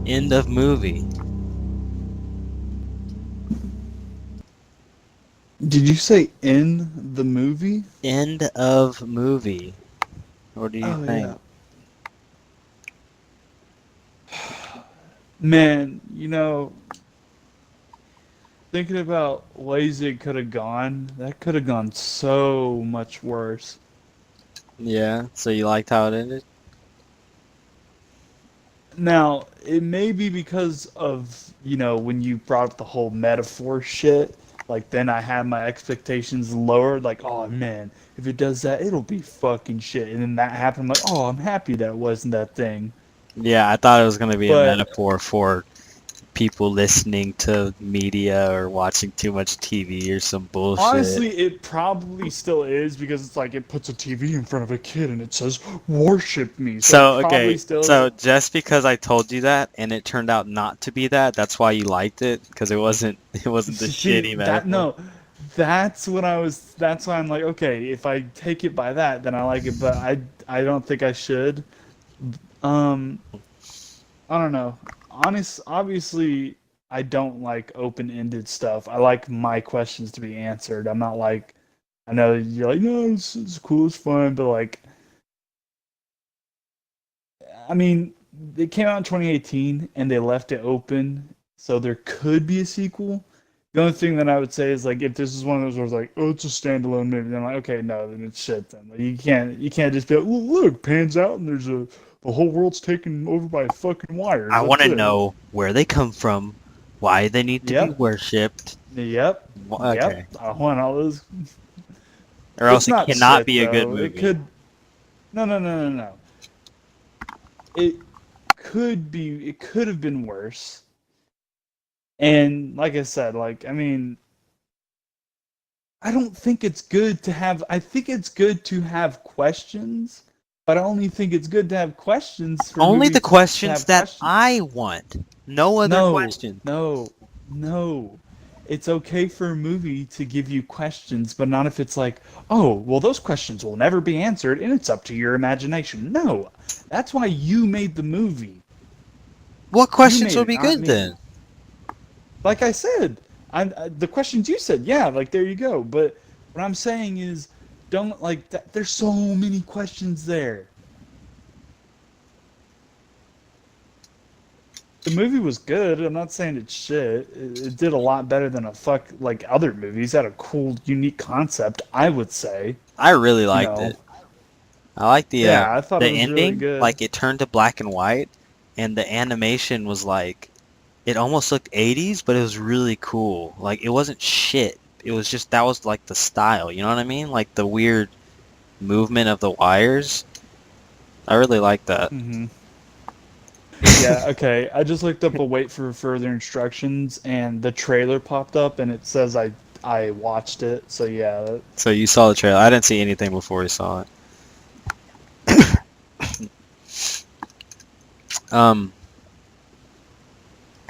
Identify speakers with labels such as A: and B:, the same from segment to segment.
A: End of movie.
B: Did you say in the movie?
A: End of movie. What do you
B: Oh
A: think?
B: yeah. Man, thinking about ways it could have gone, that could have gone so much worse.
A: Yeah, so you liked how it ended?
B: Now, it may be because of, when you brought up the whole metaphor shit, like then I had my expectations lowered, like, oh man, if it does that, it'll be fucking shit. And then that happened, I'm like, oh, I'm happy that it wasn't that thing.
A: Yeah, I thought it was gonna be a
B: But
A: metaphor for people listening to media or watching too much TV or some bullshit.
B: honestly, it probably still is because it's like it puts a TV in front of a kid and it says, worship me. So it
A: So,
B: probably
A: okay,
B: still is.
A: so just because I told you that and it turned out not to be that, that's why you liked it, because it wasn't the
B: See,
A: shitty metaphor.
B: that's why I'm like, okay, if I take it by that, then I like it, but I don't think I should. Um, I don't know. Obviously, I don't like open-ended stuff. I like my questions to be answered. I'm not like, I know you're like, no, it's cool, it's fun, but like, I mean, it came out in 2018 and they left it open, so there could be a sequel. The only thing that I would say is like if this is one of those where it's like, oh, it's a standalone movie, then I'm like, okay, no, then it's shit. Then like, you can't just be like, well, look, pans out and there's a the whole world's taken over by fucking wires.
A: I want
B: That's
A: to
B: it.
A: know where they come from, why they need to be
B: Yep,
A: worshipped.
B: yep,
A: Okay.
B: yep. I want all those.
A: Or
B: It's
A: else it
B: not
A: cannot
B: shit
A: be a good
B: though. It
A: movie.
B: could. No, no, no, no, no. It could be. It could have been worse. And like I said, like I mean, I don't think it's good to have. I think it's good to have questions, but I only think it's good to have questions for
A: Only the
B: movies to
A: questions
B: have
A: that
B: questions.
A: I want. No other
B: No,
A: questions.
B: no, no. It's okay for a movie to give you questions, but not if it's like, oh, well, those questions will never be answered, and it's up to your imagination. No, that's why you made the movie.
A: What
B: You
A: questions
B: made
A: would
B: it,
A: be
B: not
A: good
B: me.
A: then?
B: Like I said, the questions you said, yeah, like there you go. But what I'm saying is, don't like that. There's so many questions there. The movie was good. I'm not saying it's shit. It did a lot better than a fuck like other movies. It had a cool, unique concept. I would say,
A: I really
B: you
A: liked
B: know,
A: it. I like the
B: yeah, I thought it was really
A: ending.
B: good.
A: Like it turned to black and white, and the animation was like it almost looked 80s, but it was really cool. Like it wasn't shit. It was just that was like the style. You know what I mean? Like the weird movement of the wires. I really like that.
B: Hmm. Yeah, okay. I just looked up a wait for further instructions, and the trailer popped up, and it says I watched it. So yeah,
A: So you saw the trailer. I didn't see anything before we saw it. Um.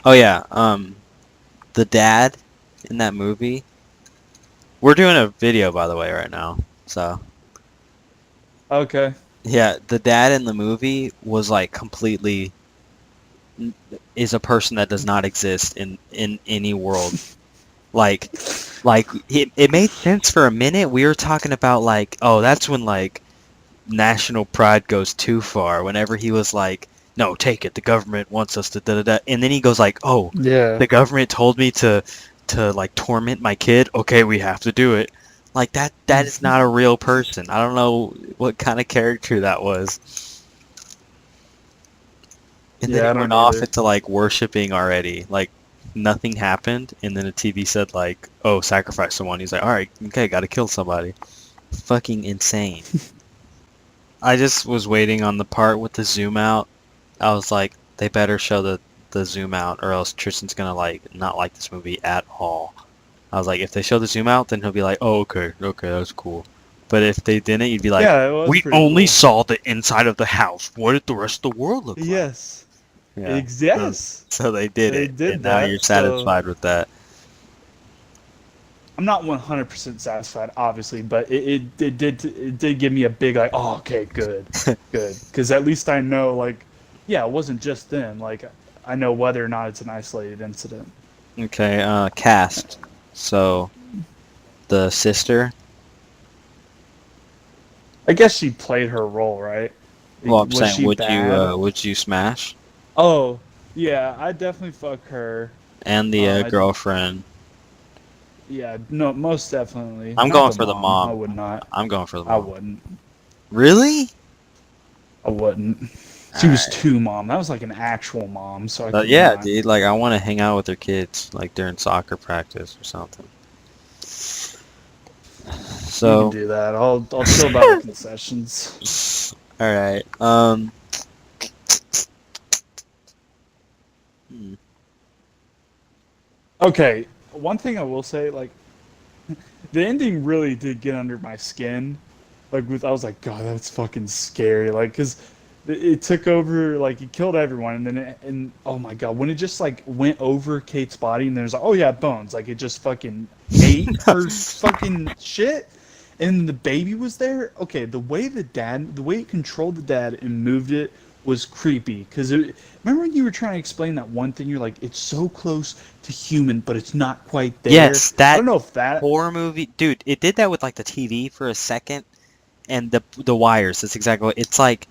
A: Oh yeah. The dad in that movie. We're doing a video, by the way, right now. So
B: okay.
A: yeah, the dad in the movie was like completely is a person that does not exist in any world. Like it made sense for a minute. We were talking about like, oh, that's when like national pride goes too far. Whenever he was like, no, take it. The government wants us to da da da, and then he goes like, oh,
B: Yeah.
A: the government told me to like torment my kid. Okay, we have to do it. Like that is not a real person. I don't know what kind of character that was. And then
B: Yeah,
A: he
B: I
A: went
B: don't
A: off
B: either.
A: into like worshiping already. Like nothing happened, and then the TV said like, "Oh, sacrifice someone." He's like, "All right, okay, got to kill somebody." Fucking insane. I just was waiting on the part with the zoom out. I was like, they better show the zoom out, or else Tristan's gonna like not like this movie at all. I was like, if they show the zoom out, then he'll be like, "Oh, okay, okay, that's cool." But if they didn't, you'd be like,
B: Yeah, it was
A: "We
B: pretty
A: only
B: cool.
A: saw the inside of the house. What did the rest of the world look like?"
B: Yes.
A: Yeah. So,
B: Yes.
A: so they did
B: They
A: it, and
B: did
A: now you're
B: that. So
A: satisfied with that.
B: I'm not 100% satisfied, obviously, but it did give me a big like, oh, okay, good, good, because at least I know like, yeah, it wasn't just them. Like, I know whether or not it's an isolated incident.
A: Okay, cast. So, the sister.
B: I guess she played her role, right?
A: Well, I'm
B: Was
A: saying,
B: she bad?
A: would you smash?
B: Oh, yeah, I'd definitely fuck her.
A: And the
B: I
A: girlfriend.
B: Yeah, no, most definitely.
A: I'm
B: Not
A: going
B: the
A: for the
B: mom. I
A: mom.
B: would not.
A: I'm going for the
B: I
A: mom.
B: wouldn't.
A: Really?
B: I wouldn't. She was
A: Alright.
B: too mom. That was like an actual mom, so I
A: But
B: could
A: yeah,
B: not.
A: dude, like I want to hang out with their kids, like during soccer practice or something.
B: You can
A: So,
B: do that. I'll chill by the concessions.
A: all right. Hmm.
B: Okay, one thing I will say, like the ending really did get under my skin. Like I was like, God, that's fucking scary. Like, cause it took over, like it killed everyone, and then and oh my God, when it just like went over Kate's body, and there's like, oh yeah, bones. Like it just fucking ate her fucking shit, and the baby was there. Okay, the way it controlled the dad and moved it was creepy. Cause remember when you were trying to explain that one thing? You're like, it's so close to human, but it's not quite there.
A: Yes,
B: I
A: that
B: don't know if that.
A: horror movie, dude. It did that with like the TV for a second, and the wires. That's exactly what it's like.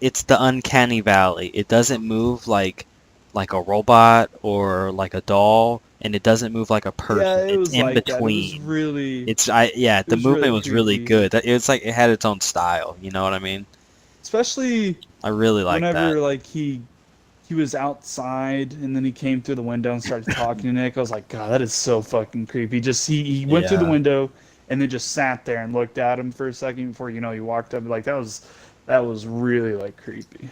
A: It's the uncanny valley. It doesn't move like a robot or like a doll, and it doesn't move like a
B: Yeah,
A: person.
B: it
A: It's
B: was
A: in
B: like that.
A: between. Yeah,
B: It
A: the
B: was really
A: movement was really
B: creepy.
A: good. It's like it had its own style. You know what I mean?
B: Especially
A: I really like that.
B: whenever like he was outside and then he came through the window and started talking to Nick. I was like, God, that is so fucking creepy. Just he went through the
A: Yeah,
B: window and then just sat there and looked at him for a second before he walked up. Like that was really like creepy.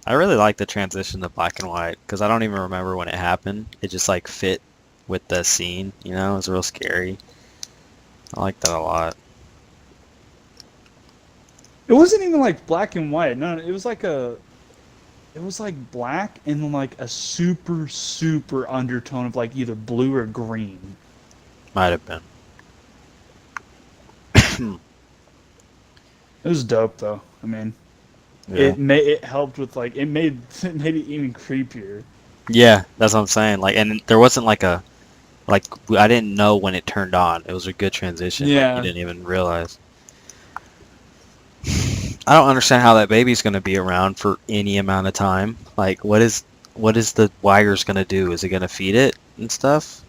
A: I really like the transition to black and white because I don't even remember when it happened. It just like fit with the scene. You know, it was real scary. I like that a lot.
B: It wasn't even like black and white. No, it was like black and then like a super undertone of like either blue or green.
A: Might have been.
B: It was dope though. I mean,
A: Yeah.
B: it helped with like it made it even creepier.
A: Yeah, that's what I'm saying. Like, and there wasn't like I didn't know when it turned on. It was a good transition. Like you
B: Yeah.
A: didn't even realize. I don't understand how that baby's gonna be around for any amount of time. Like, what is the wires gonna do? Is it gonna feed it and stuff?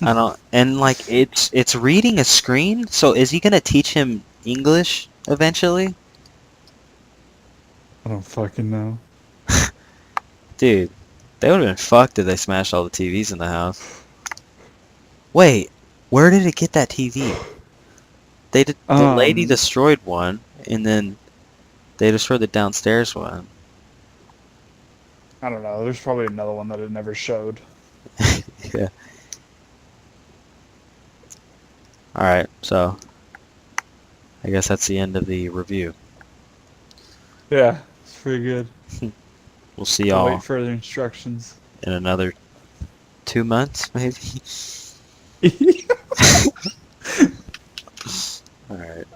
A: I don't. And like, it's reading a screen. So is he gonna teach him English eventually?
B: I don't fucking know.
A: Dude, they would have been fucked if they smashed all the TVs in the house. Wait, where did it get that TV? The lady
B: Um,
A: destroyed one, and then they destroyed the downstairs one.
B: I don't know. There's probably another one that it never showed.
A: Yeah. All right, so I guess that's the end of the review.
B: Yeah, it's pretty good.
A: We'll see
B: I'll
A: y'all
B: wait further instructions.
A: in another 2 months, maybe. All right.